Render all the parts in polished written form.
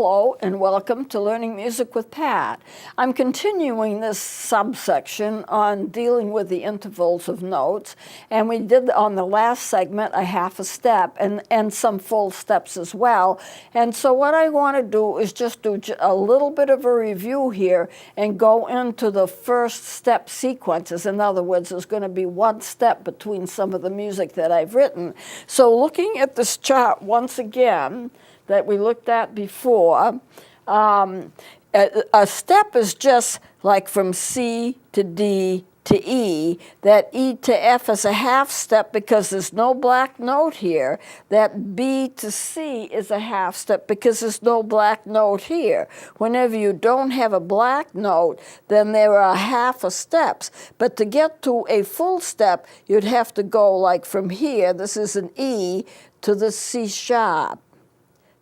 Hello and welcome to Learning Music with Pat. I'm continuing this subsection on dealing with the intervals of notes, and we did on the last segment a half a step and some full steps as well. And so what I want to do is just do a little bit of a review here and go into the first step sequences. In other words, there's going to be one step between some of the music that I've written. So looking at this chart once again, that we looked at before, a step is just like from C to D to E. That E to F is a half step because there's no black note here. That B to C is a half step because there's no black note here. Whenever you don't have a black note, then there are half a steps. But to get to a full step, you'd have to go like from here, this is an E, to the C sharp.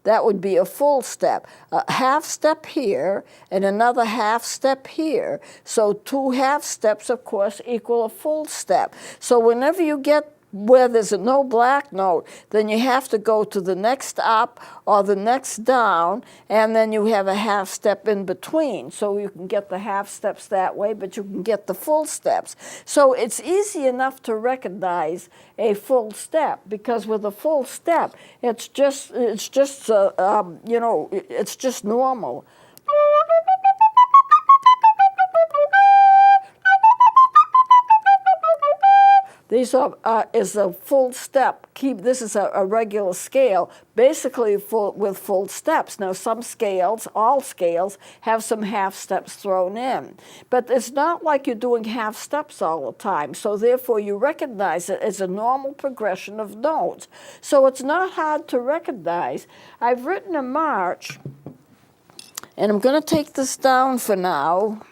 That would be a full step. A half step here and another half step here. So two half steps, of course, equal a full step. So whenever you get where there's no black note, then you have to go to the next up or the next down, and then you have a half step in between. So you can get the half steps that way, but you can get the full steps. So it's easy enough to recognize a full step, because with a full step, it's just normal. These is a full step. This is a regular scale, basically with full steps. Now some scales, all scales, have some half steps thrown in. But it's not like you're doing half steps all the time, so therefore you recognize it as a normal progression of notes. So it's not hard to recognize. I've written a march, and I'm going to take this down for now.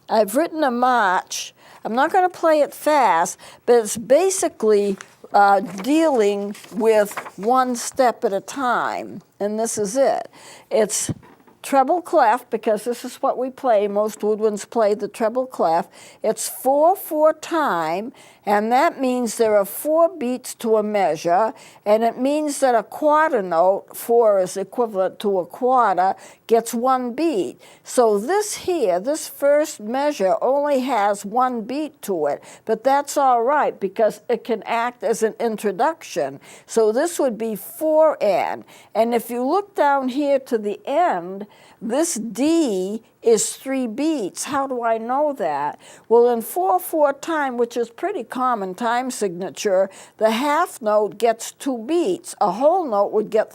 I've written a march. I'm not going to play it fast, but it's basically dealing with one step at a time, and this is it. It's treble clef, because this is what we play. Most woodwinds play the treble clef. It's 4/4 time, and that means there are 4 beats to a measure, and it means that a quarter note, 4 is equivalent to a quarter, gets 1 beat. So this here, this first measure, only has 1 beat to it, but that's all right because it can act as an introduction. So this would be 4N, and if you look down here to the end, this D is 3 beats. How do I know that? Well, in 4/4 time, which is pretty common time signature, the half note gets 2 beats. A whole note would get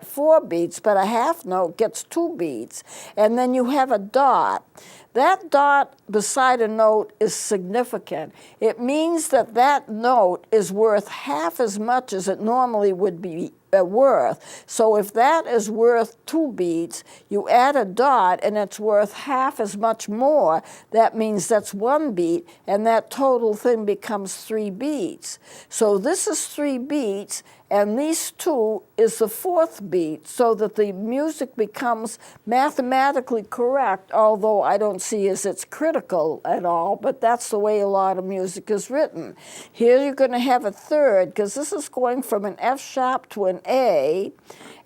4 beats, but a half note gets 2 beats. And then you have a dot. That dot beside a note is significant. It means that that note is worth half as much as it normally would be worth. So if that is worth 2 beats, you add a dot and it's worth half as much more. That means that's 1 beat, and that total thing becomes 3 beats. So this is 3 beats, and these 2 is the 4th beat, so that the music becomes mathematically correct, although I don't see as it's critical at all, but that's the way a lot of music is written. Here you're going to have a third, because this is going from an F sharp to an A,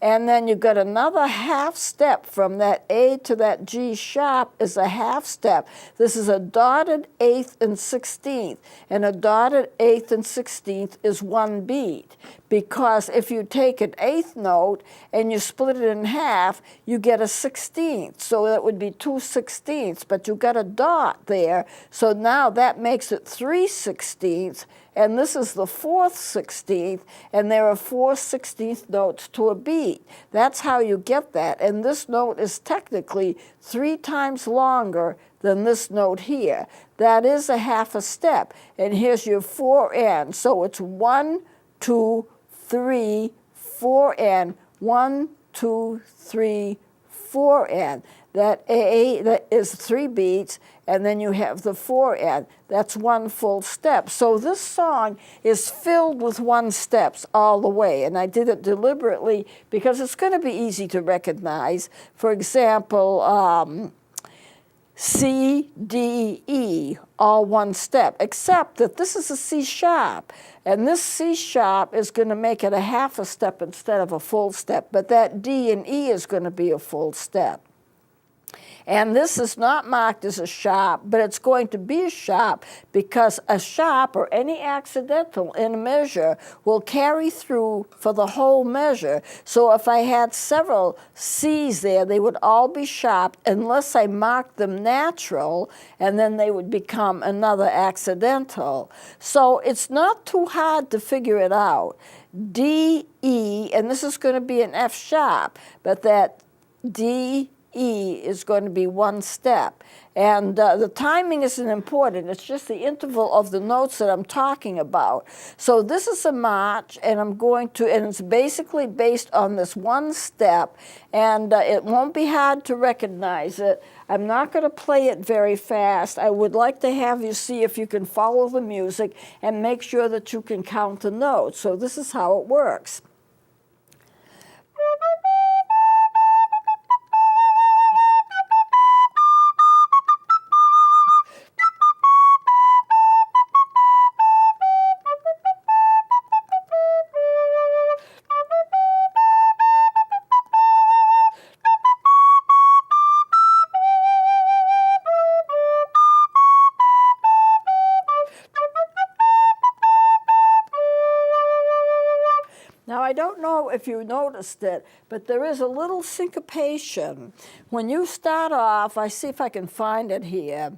and then you've got another half step from that A to that G sharp is a half step. This is a dotted 8th and 16th, and a dotted 8th and 16th is 1 beat. Because if you take an 8th note and you split it in half, you get a 16th. So that would be 2 16ths, but you got a dot there. So now that makes it 3 16ths, and this is the 4th 16th, and there are 4 16th notes to a beat. That's how you get that. And this note is technically 3 times longer than this note here. That is a half a step. And here's your 4N. So it's 1, 2, 3, 4N, 1, 2, 3, 4N. That A, that is 3 beats, and then you have the 4N. That's 1 full step. So this song is filled with 1 steps all the way, and I did it deliberately because it's going to be easy to recognize. For example, C, D, E, all one step, except that this is a C sharp, and this C sharp is going to make it a half a step instead of a full step, but that D and E is going to be a full step. And this is not marked as a sharp, but it's going to be a sharp because a sharp or any accidental in a measure will carry through for the whole measure. So if I had several C's there, they would all be sharp unless I marked them natural, and then they would become another accidental. So it's not too hard to figure it out. D, E, and this is going to be an F sharp, but that D, E is going to be one step. And the timing isn't important. It's just the interval of the notes that I'm talking about. So this is a march, and and it's basically based on this one step, and it won't be hard to recognize it. I'm not going to play it very fast. I would like to have you see if you can follow the music and make sure that you can count the notes. So this is how it works. Now, I don't know if you noticed it, but there is a little syncopation. When you start off, I see if I can find it here.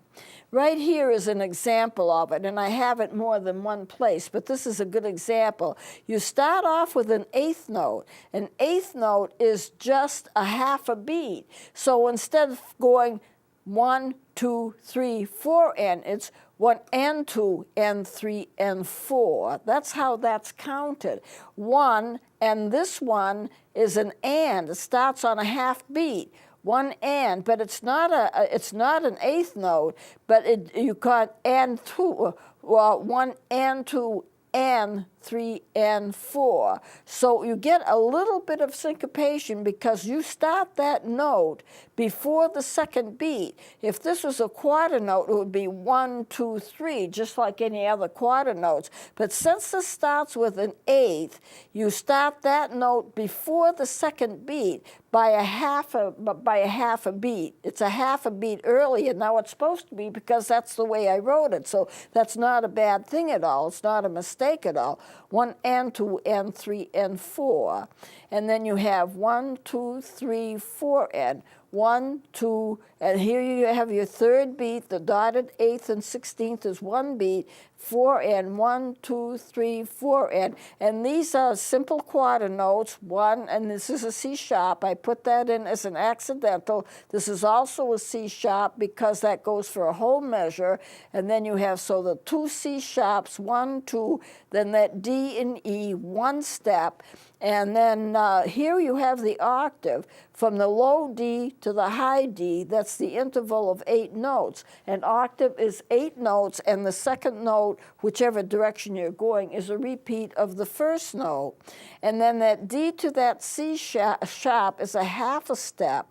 Right here is an example of it, and I have it more than one place, but this is a good example. You start off with an eighth note. An eighth note is just a half a beat. So instead of going 1, 2, 3, 4, and it's 1 and 2 and 3 and 4. That's how that's counted. 1, and this one is an and. It starts on a half beat. 1 and, but it's not an eighth note, but you got and 2. Well, 1 and 2 and 3 and 4. So you get a little bit of syncopation because you start that note before the second beat. If this was a quarter note, it would be 1, 2, 3, just like any other quarter notes. But since this starts with an eighth, you start that note before the second beat by a half a beat. It's a half a beat earlier. Now it's supposed to be because that's the way I wrote it. So that's not a bad thing at all. It's not a mistake at all. 1 and 2 and 3 and 4. And then you have 1, 2, 3, 4 and 1, 2, and here you have your third beat. The dotted eighth and 16th is one beat. 4 and 1, 2, 3, 4 and these are simple quarter notes. 1, and this is a C sharp. I put that in as an accidental. This is also a C sharp because that goes for a whole measure. And then you have the 2 C sharps, 1, 2, then that D and E, one step. And then here you have the octave from the low D to the high D. That's the interval of 8 notes. An octave is 8 notes, and the second note, whichever direction you're going, is a repeat of the first note. And then that D to that C sharp is a half a step.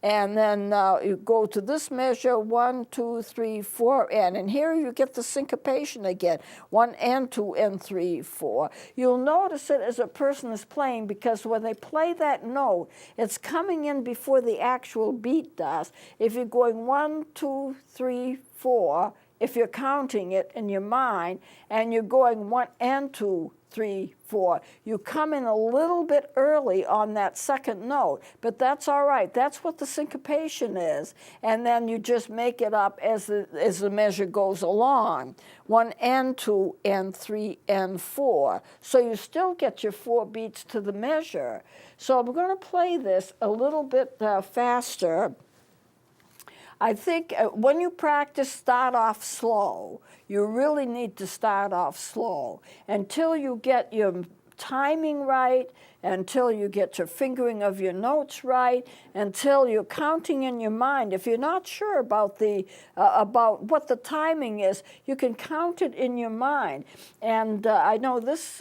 And then you go to this measure, 1, 2, 3, 4, and here you get the syncopation again, 1 and 2 and 3, 4. You'll notice it as a person is playing because when they play that note, it's coming in before the actual beat does. If you're going 1, 2, 3, 4, if you're counting it in your mind, and you're going 1 and 2, 3, 4. You come in a little bit early on that second note, but that's all right. That's what the syncopation is. And then you just make it up as the measure goes along. 1 and 2 and 3 and 4. So you still get your 4 beats to the measure. So I'm going to play this a little bit faster. I think when you practice, start off slow. You really need to start off slow until you get your timing right, until you get your fingering of your notes right, until you're counting in your mind. If you're not sure about about what the timing is, you can count it in your mind. And I know this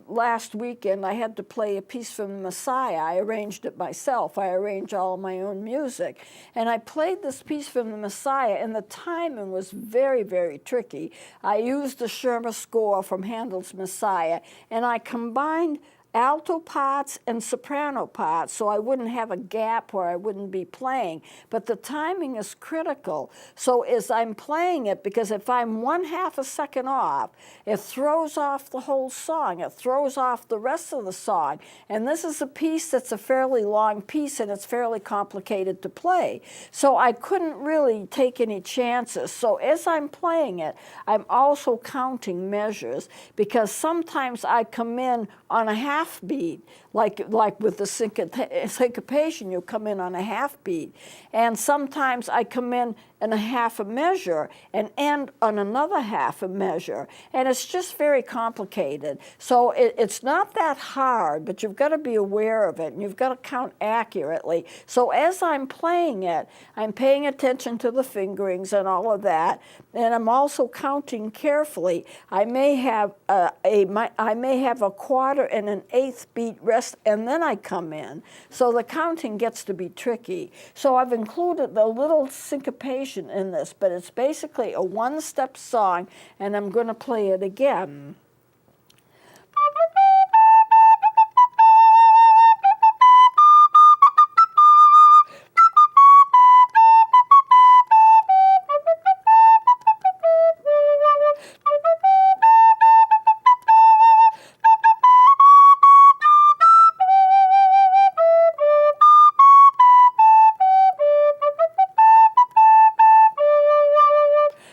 last weekend I had to play a piece from the Messiah. I arranged it myself. I arrange all of my own music. And I played this piece from the Messiah, and the timing was very, very tricky. I used the Schirmer score from Handel's Messiah, and I combined alto parts and soprano parts, so I wouldn't have a gap where I wouldn't be playing. But the timing is critical. So as I'm playing it, because if I'm 1/2 a second off, it throws off the whole song. It throws off the rest of the song. And this is a piece that's a fairly long piece, and it's fairly complicated to play. So I couldn't really take any chances. So as I'm playing it, I'm also counting measures, because sometimes I come in on a half beat, like with the syncopation, you come in on a half beat. And sometimes I come in a half a measure and end on another half a measure. And it's just very complicated. So it's not that hard, but you've got to be aware of it, and you've got to count accurately. So as I'm playing it, I'm paying attention to the fingerings and all of that, and I'm also counting carefully. I may have a quarter and an eighth beat rest, and then I come in. So the counting gets to be tricky. So I've included the little syncopation in this, but it's basically a one-step song, and I'm going to play it again.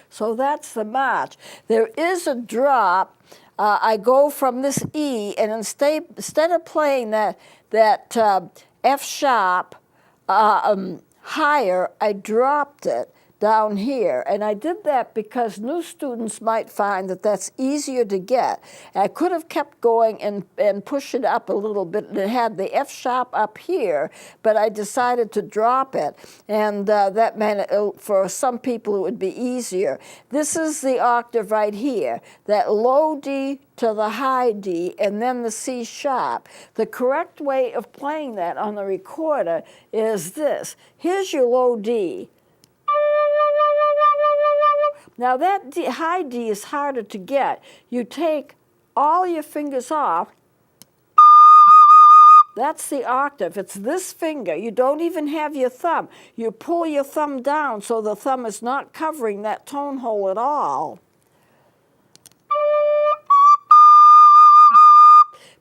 So that's the march. There is a drop. I go from this E, and instead of playing that F sharp higher, I dropped it down here. And I did that because new students might find that that's easier to get. I could have kept going and pushed it up a little bit. It had the F sharp up here, but I decided to drop it. And that meant for some people it would be easier. This is the octave right here, that low D to the high D, and then the C sharp. The correct way of playing that on the recorder is this. Here's your low D. Now that high D is harder to get. You take all your fingers off. That's the octave. It's this finger. You don't even have your thumb. You pull your thumb down so the thumb is not covering that tone hole at all.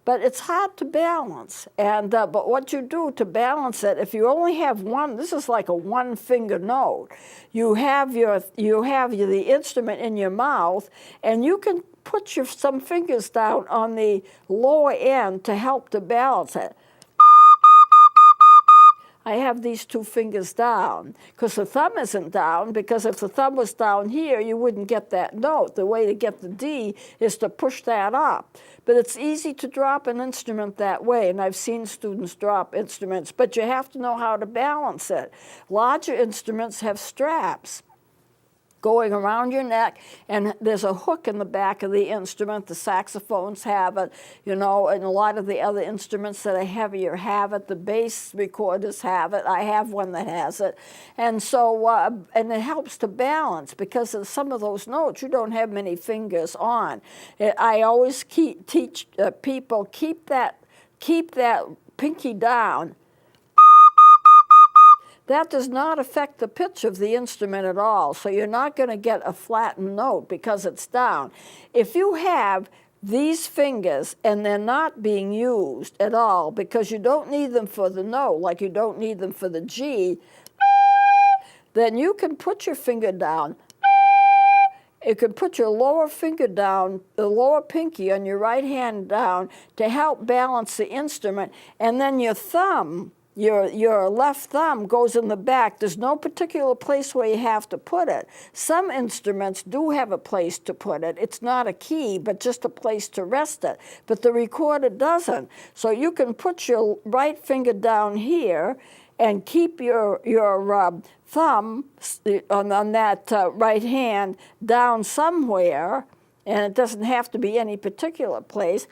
But it's hard to balance. And but what you do to balance it, if you only have one, this is like a one-finger note. You have the instrument in your mouth, and you can put some fingers down on the lower end to help to balance it. I have these two fingers down because the thumb isn't down, because if the thumb was down here, you wouldn't get that note. The way to get the D is to push that up. But it's easy to drop an instrument that way, and I've seen students drop instruments, but you have to know how to balance it. Larger instruments have straps going around your neck, and there's a hook in the back of the instrument. The saxophones have it, and a lot of the other instruments that are heavier have it. The bass recorders have it. I have one that has it. And so, and it helps to balance, because of some of those notes you don't have many fingers on. I always teach people, keep that pinky down. That does not affect the pitch of the instrument at all, so you're not going to get a flattened note because it's down. If you have these fingers and they're not being used at all because you don't need them for the note, like you don't need them for the G, then you can put your finger down. You can put your lower finger down, the lower pinky on your right hand down to help balance the instrument, and then your thumb your left thumb goes in the back. There's no particular place where you have to put it. Some instruments do have a place to put it. It's not a key, but just a place to rest it. But the recorder doesn't. So you can put your right finger down here and keep your thumb on that right hand down somewhere, and it doesn't have to be any particular place.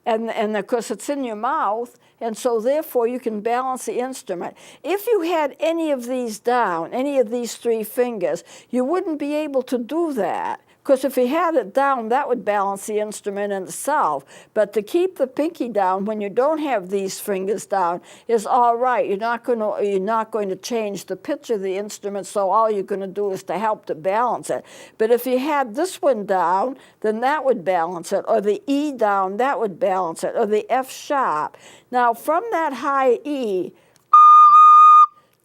And of course it's in your mouth, and so therefore you can balance the instrument. If you had any of these down, any of these three fingers, you wouldn't be able to do that. Because if you had it down, that would balance the instrument in itself. But to keep the pinky down when you don't have these fingers down is all right. You're not going to change the pitch of the instrument, so all you're going to do is to help to balance it. But if you had this one down, then that would balance it, or the E down, that would balance it, or the F sharp. Now from that high E,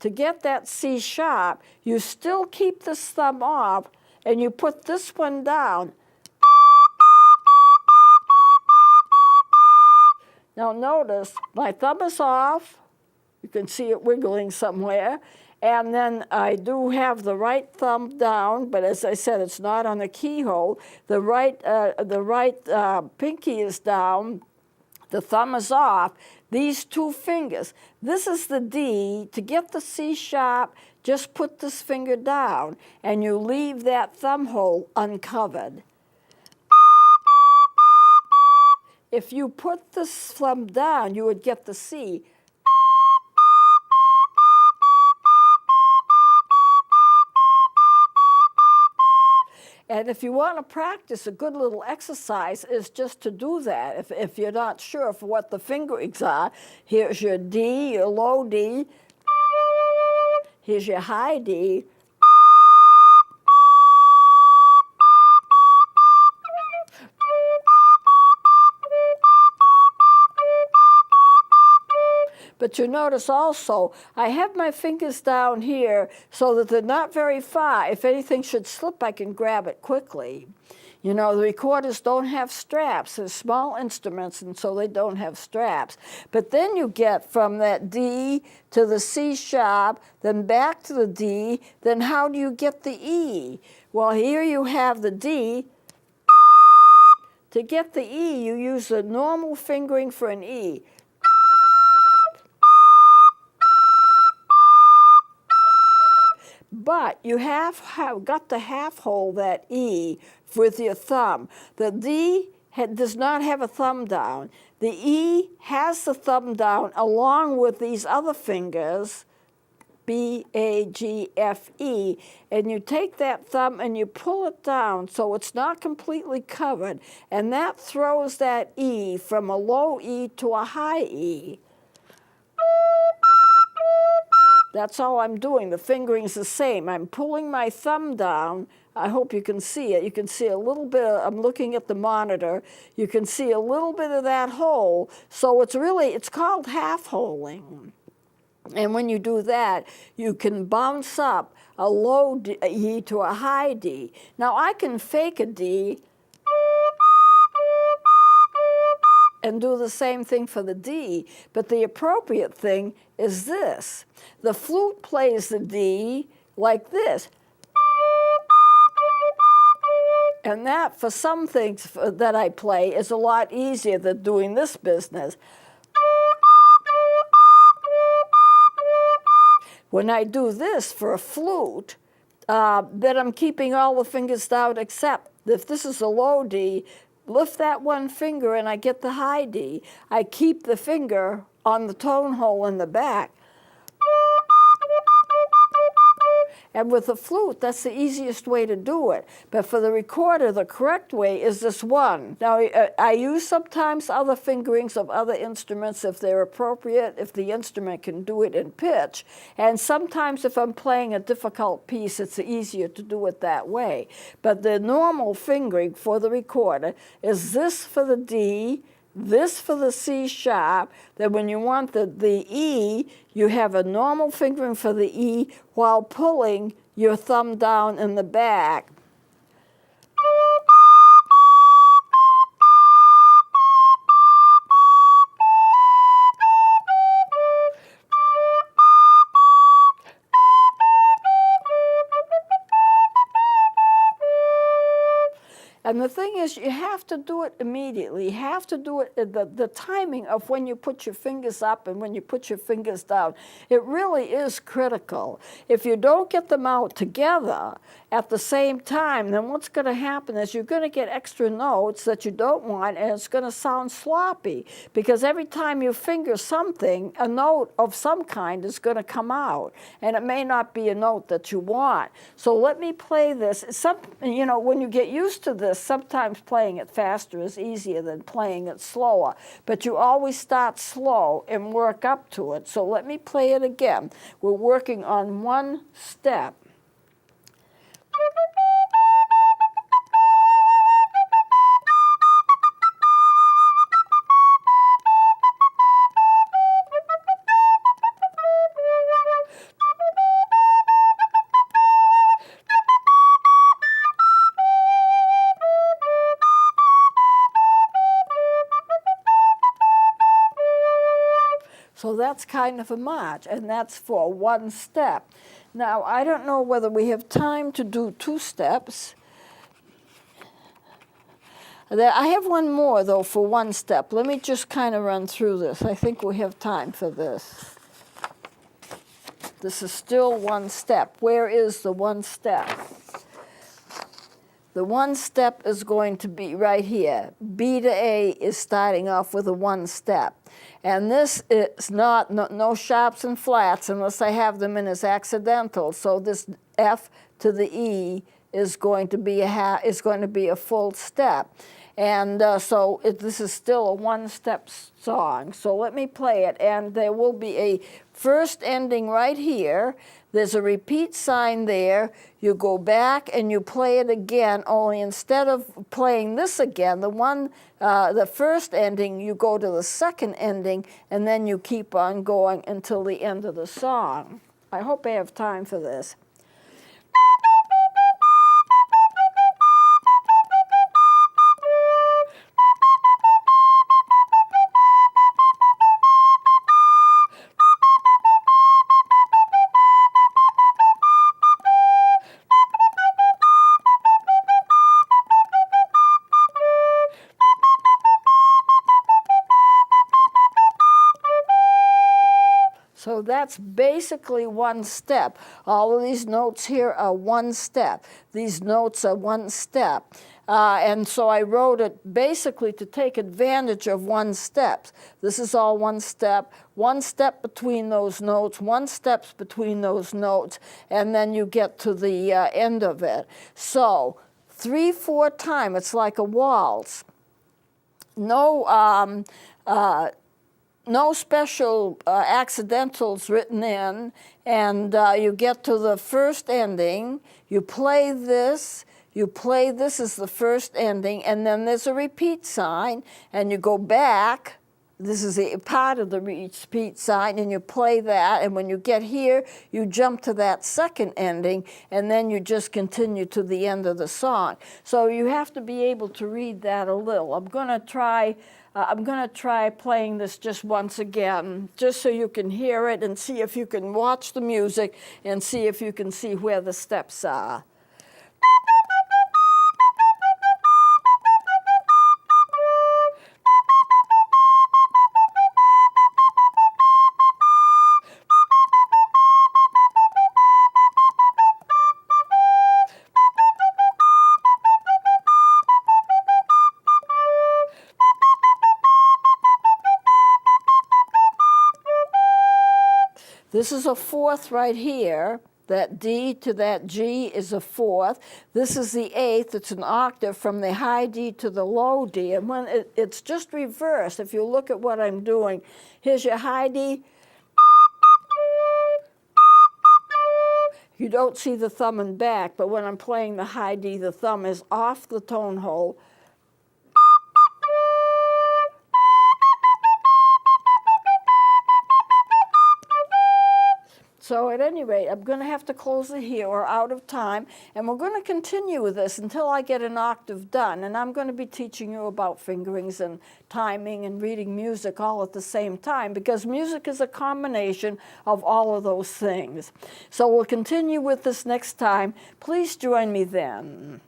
to get that C sharp, you still keep this thumb off, and you put this one down. Now notice, my thumb is off. You can see it wiggling somewhere. And then I do have the right thumb down, but as I said, it's not on the keyhole. The right pinky is down. The thumb is off. These two fingers. This is the D. To get the C sharp, just put this finger down, and you leave that thumb hole uncovered. If you put this thumb down, you would get the C. And if you want to practice, a good little exercise is just to do that. If you're not sure of what the fingerings are, here's your D, your low D. Here's your high D. But you notice also, I have my fingers down here so that they're not very far. If anything should slip, I can grab it quickly. You know, the recorders don't have straps. They're small instruments, and so they don't have straps. But then you get from that D to the C sharp, then back to the D, then how do you get the E? Well, here you have the D. To get the E, you use the normal fingering for an E. But you have got to half hold that E with your thumb. The D does not have a thumb down. The E has the thumb down along with these other fingers, B, A, G, F, E, and you take that thumb and you pull it down so it's not completely covered, and that throws that E from a low E to a high E. That's all I'm doing. The fingering's the same. I'm pulling my thumb down. I hope you can see it. You can see a little bit. I'm looking at the monitor. You can see a little bit of that hole. So it's called half-holing. And when you do that, you can bounce up a low D to a high D. Now, I can fake a D and do the same thing for the D, but the appropriate thing is this. The flute plays the D like this. And that, for some things that I play, is a lot easier than doing this business. When I do this for a flute, then I'm keeping all the fingers down except if this is a low D, lift that one finger and I get the high D. I keep the finger on the tone hole in the back. And with the flute, that's the easiest way to do it. But for the recorder, the correct way is this one. Now, I use sometimes other fingerings of other instruments if they're appropriate, if the instrument can do it in pitch. And sometimes if I'm playing a difficult piece, it's easier to do it that way. But the normal fingering for the recorder is this for the D, this for the C sharp, then when you want the E, you have a normal fingering for the E while pulling your thumb down in the back. And the thing is, you have to do it immediately. You have to do it, the timing of when you put your fingers up and when you put your fingers down. It really is critical. If you don't get them out together at the same time, then what's going to happen is you're going to get extra notes that you don't want, and it's going to sound sloppy, because every time you finger something, a note of some kind is going to come out, and it may not be a note that you want. So let me play this. You know, when you get used to this, sometimes playing it faster is easier than playing it slower, but you always start slow and work up to it. So let me play it again. We're working on one step. So that's kind of a march, and that's for one step. Now, I don't know whether we have time to do two steps. I have one more, though, for one step. Let me just kind of run through this. I think we have time for this. This is still one step. Where is the one step? The one step is going to be right here. B to A is starting off with a one step. And this is not, no sharps and flats unless I have them in as accidental. So this F to the E is going to be a full step. And this is still a one-step song. So let me play it, and there will be a first ending right here. There's a repeat sign there. You go back and you play it again, only instead of playing this again, the first ending, you go to the second ending, and then you keep on going until the end of the song. I hope I have time for this. So that's basically one step. All of these notes here are one step. These notes are one step. And so I wrote it basically to take advantage of one step. This is all one step between those notes, one step between those notes, and then you get to the end of it. So 3/4 time, it's like a waltz. No special accidentals written in, and you get to the first ending, you play this as the first ending, and then there's a repeat sign, and you go back. This is a part of the repeat sign, and you play that, and when you get here, you jump to that second ending, and then you just continue to the end of the song. So you have to be able to read that a little. I'm going to try playing this just once again, just so you can hear it and see if you can watch the music and see if you can see where the steps are. This is a fourth right here. That D to that G is a fourth. This is the eighth. It's an octave from the high D to the low D. And when it's just reversed, if you look at what I'm doing, here's your high D. You don't see the thumb and back, but when I'm playing the high D, the thumb is off the tone hole. So at any rate, I'm going to have to close it here. We're out of time. And we're going to continue with this until I get an octave done. And I'm going to be teaching you about fingerings and timing and reading music all at the same time, because music is a combination of all of those things. So we'll continue with this next time. Please join me then.